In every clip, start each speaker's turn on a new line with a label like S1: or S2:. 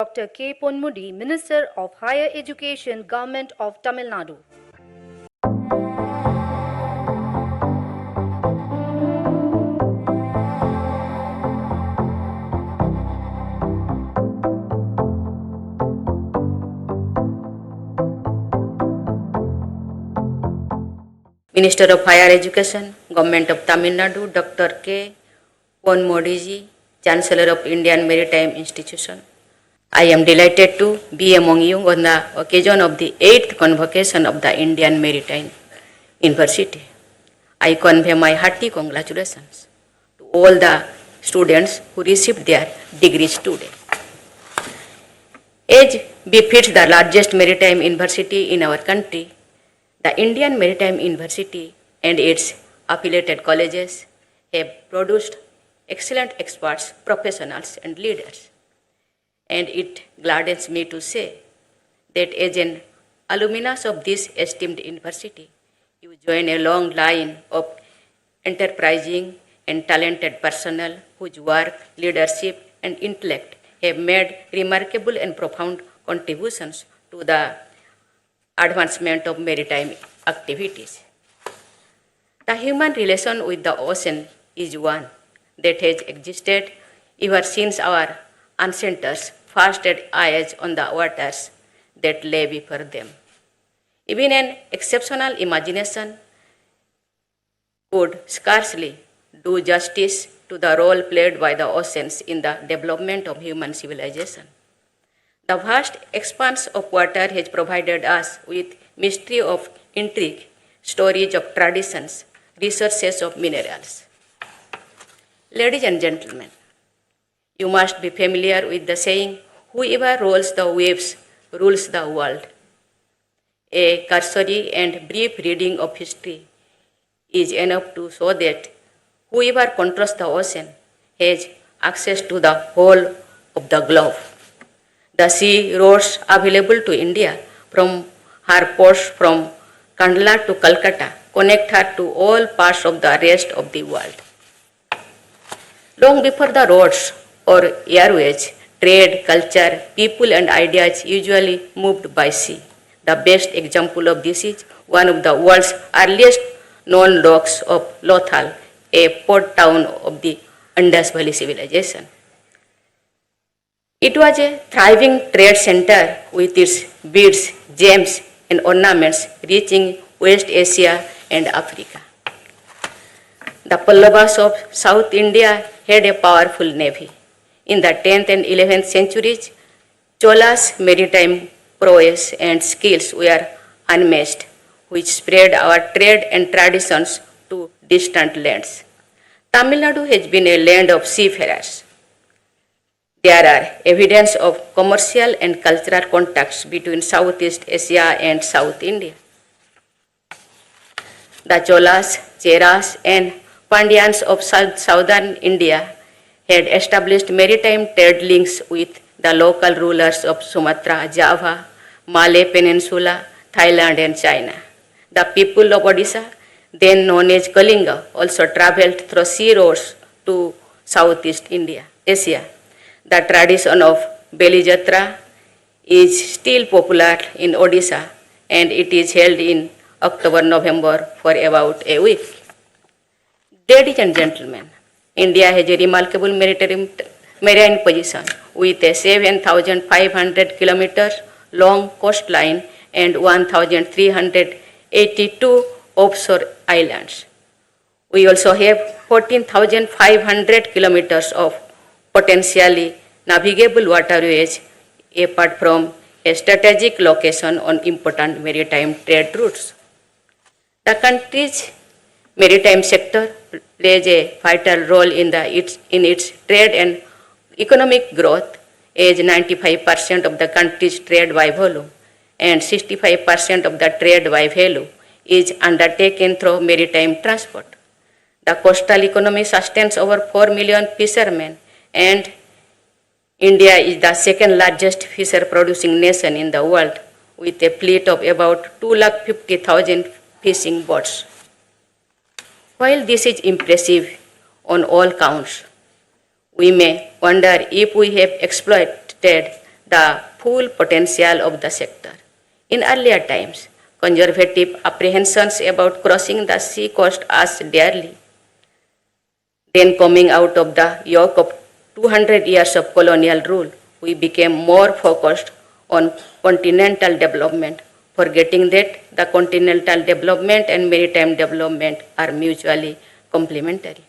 S1: Dr. K. Ponmudy, Minister of Higher Education, Government of Tamil Nadu.
S2: Minister of Higher Education, Government of Tamil Nadu, Dr. K. Ponmudy, Chancellor of Indian Maritime Institution. I am delighted to be among you on the occasion of the 8th convocation of the Indian Maritime University. I convey my hearty congratulations to all the students who received their degrees today. As befits the largest maritime university in our country, the Indian Maritime University and its affiliated colleges have produced excellent experts, professionals, and leaders. And it gladdens me to say that as an alumnus of this esteemed university, you join a long line of enterprising and talented personnel whose work, leadership, and intellect have made remarkable and profound contributions to the advancement of maritime activities. The human relation with the ocean is one that has existed ever since our ancestors first set eyes on the waters that lay before them. Even an exceptional imagination could scarcely do justice to the role played by the oceans in the development of human civilization. The vast expanse of water has provided us with mystery of intrigue, storage of traditions, resources of minerals. Ladies and gentlemen, you must be familiar with the saying, whoever rolls the waves rules the world. A cursory and brief reading of history is enough to show that whoever controls the ocean has access to the whole of the globe. The sea roads available to India from her ports from Kandla to Calcutta connect her to all parts of the rest of the world. Long before the roads or airways, trade, culture, people and ideas usually moved by sea. The best example of this is one of the world's earliest known docks of Lothal, a port town of the Indus Valley civilization. It was a thriving trade center with its beads, gems, and ornaments reaching West Asia and Africa. The Pallavas of South India had a powerful navy. In the 10th and 11th centuries, Chola's maritime prowess and skills were unmatched, which spread our trade and traditions to distant lands. Tamil Nadu has been a land of seafarers. There are evidence of commercial and cultural contacts between Southeast Asia and South India. The Cholas, Cheras, and Pandyans of southern India had established maritime trade links with the local rulers of Sumatra, Java, Malay Peninsula, Thailand, and China. The people of Odisha, then known as Kalinga, also traveled through sea roads to Southeast Asia. The tradition of Beli Jatra is still popular in Odisha and it is held in October-November for about a week. Ladies and gentlemen, India has a remarkable marine position with a 7,500 kilometers long coastline and 1,382 offshore islands. We also have 14,500 kilometers of potentially navigable waterways apart from a strategic location on important maritime trade routes. The country's maritime sector plays a vital role in its trade and economic growth, as 95% of the country's trade by volume and 65% of the trade by value is undertaken through maritime transport. The coastal economy sustains over 4 million fishermen, and India is the second largest fisher producing nation in the world with a fleet of about 250,000 fishing boats. While this is impressive on all counts, we may wonder if we have exploited the full potential of the sector. In earlier times, conservative apprehensions about crossing the sea cost us dearly. Then, coming out of the yoke of 200 years of colonial rule, we became more focused on continental development, forgetting that the continental development and maritime development are mutually complementary.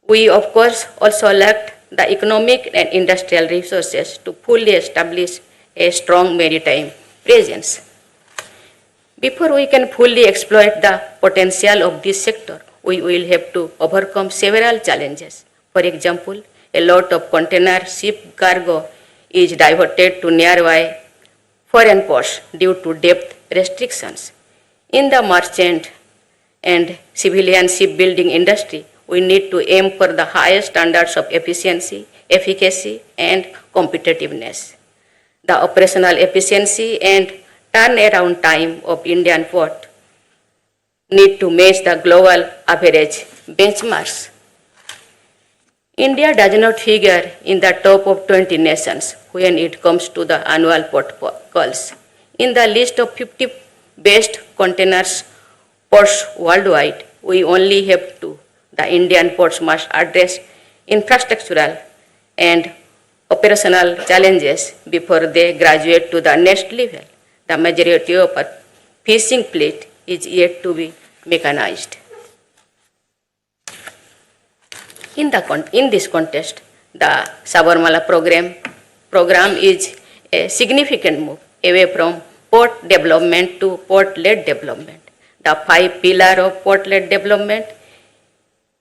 S2: We, of course, also lacked the economic and industrial resources to fully establish a strong maritime presence. Before we can fully exploit the potential of this sector, we will have to overcome several challenges. For example, a lot of container ship cargo is diverted to nearby foreign ports due to depth restrictions. In the merchant and civilian shipbuilding industry, we need to aim for the highest standards of efficiency, efficacy, and competitiveness. The operational efficiency and turnaround time of Indian port need to match the global average benchmarks. India does not figure in the top of 20 nations when it comes to the annual port calls. In the list of 50 best containers ports worldwide, we only have two. The Indian ports must address infrastructural and operational challenges before they graduate to the next level. The majority of our fishing fleet is yet to be mechanized. In this context, the Sabarmala program is a significant move away from port development to port-led development. The 5 pillars of port-led development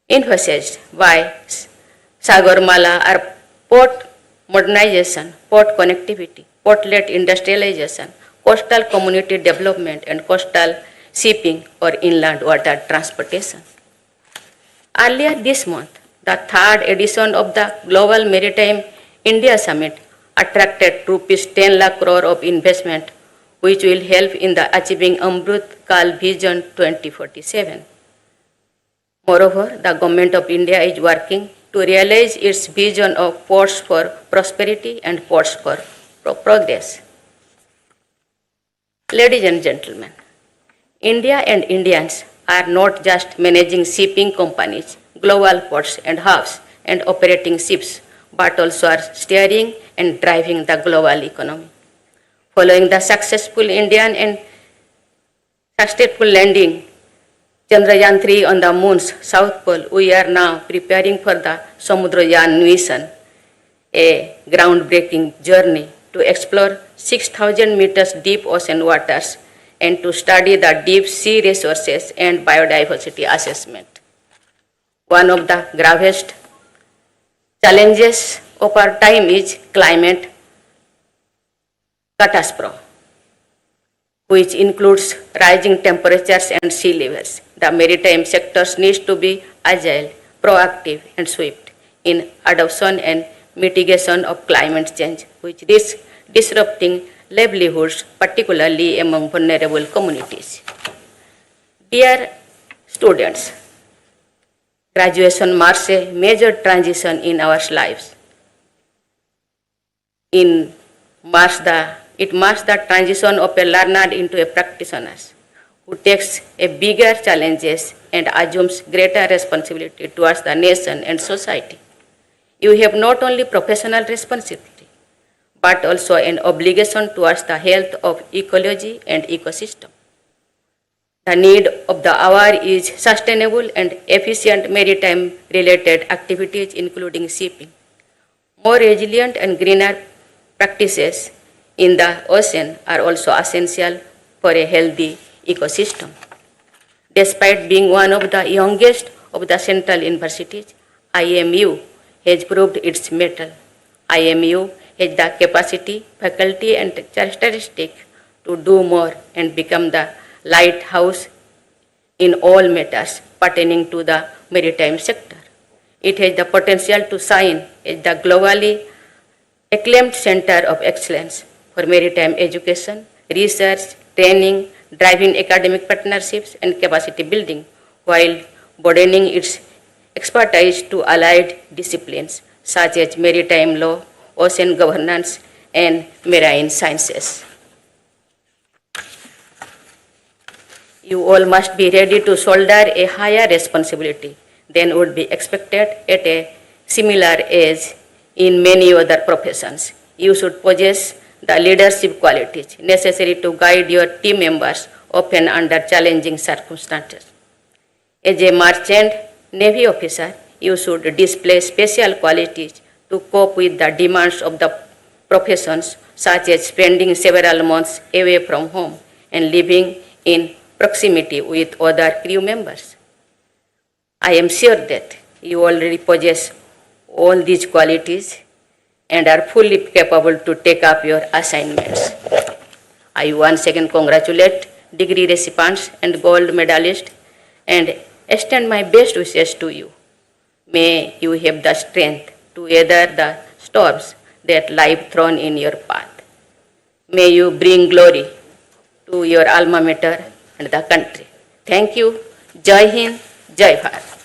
S2: emphasized by Sagarmala are port modernization, port connectivity, port-led industrialization, coastal community development, and coastal shipping or inland water transportation. Earlier this month, the third edition of the Global Maritime India Summit attracted rupees 10 lakh crore of investment, which will help in the achieving Amrut Kal Vision 2047. Moreover, the Government of India is working to realize its vision of ports for prosperity and ports for progress. Ladies and gentlemen, India and Indians are not just managing shipping companies, global ports and hubs, and operating ships, but also are steering and driving the global economy. Following the successful Indian and successful landing Chandrayaan-3 on the moon's south pole, we are now preparing for the Samudrayaan mission, a groundbreaking journey to explore 6,000 meters deep ocean waters and to study the deep sea resources and biodiversity assessment. One of the gravest challenges of our time is climate catastrophe, which includes rising temperatures and sea levels. The maritime sectors needs to be agile, proactive, and swift in adoption and mitigation of climate change, which risks disrupting livelihoods, particularly among vulnerable communities. Dear students, graduation marks a major transition in our lives. It marks the transition of a learner into a practitioner who takes a bigger challenges and assumes greater responsibility towards the nation and society. You have not only professional responsibility, but also an obligation towards the health of ecology and ecosystem. The need of the hour is sustainable and efficient maritime-related activities, including shipping. More resilient and greener practices in the ocean are also essential for a healthy ecosystem. Despite being one of the youngest of the central universities, IMU has proved its mettle. IMU has the capacity, faculty, and characteristic to do more and become the lighthouse in all matters pertaining to the maritime sector. It has the potential to shine as the globally acclaimed center of excellence for maritime education, research, training, driving academic partnerships, and capacity building, while broadening its expertise to allied disciplines such as maritime law, ocean governance, and marine sciences. You all must be ready to shoulder a higher responsibility than would be expected at a similar age in many other professions. You should possess the leadership qualities necessary to guide your team members, often under challenging circumstances. As a merchant Navy officer, you should display special qualities to cope with the demands of the professions, such as spending several months away from home and living in proximity with other crew members. I am sure that you already possess all these qualities and are fully capable to take up your assignments. I once again congratulate degree recipients and gold medalists and extend my best wishes to you. May you have the strength to weather the storms that life thrown in your path. May you bring glory to your alma mater and the country. Thank you. Jai Hind, Jai Bharat.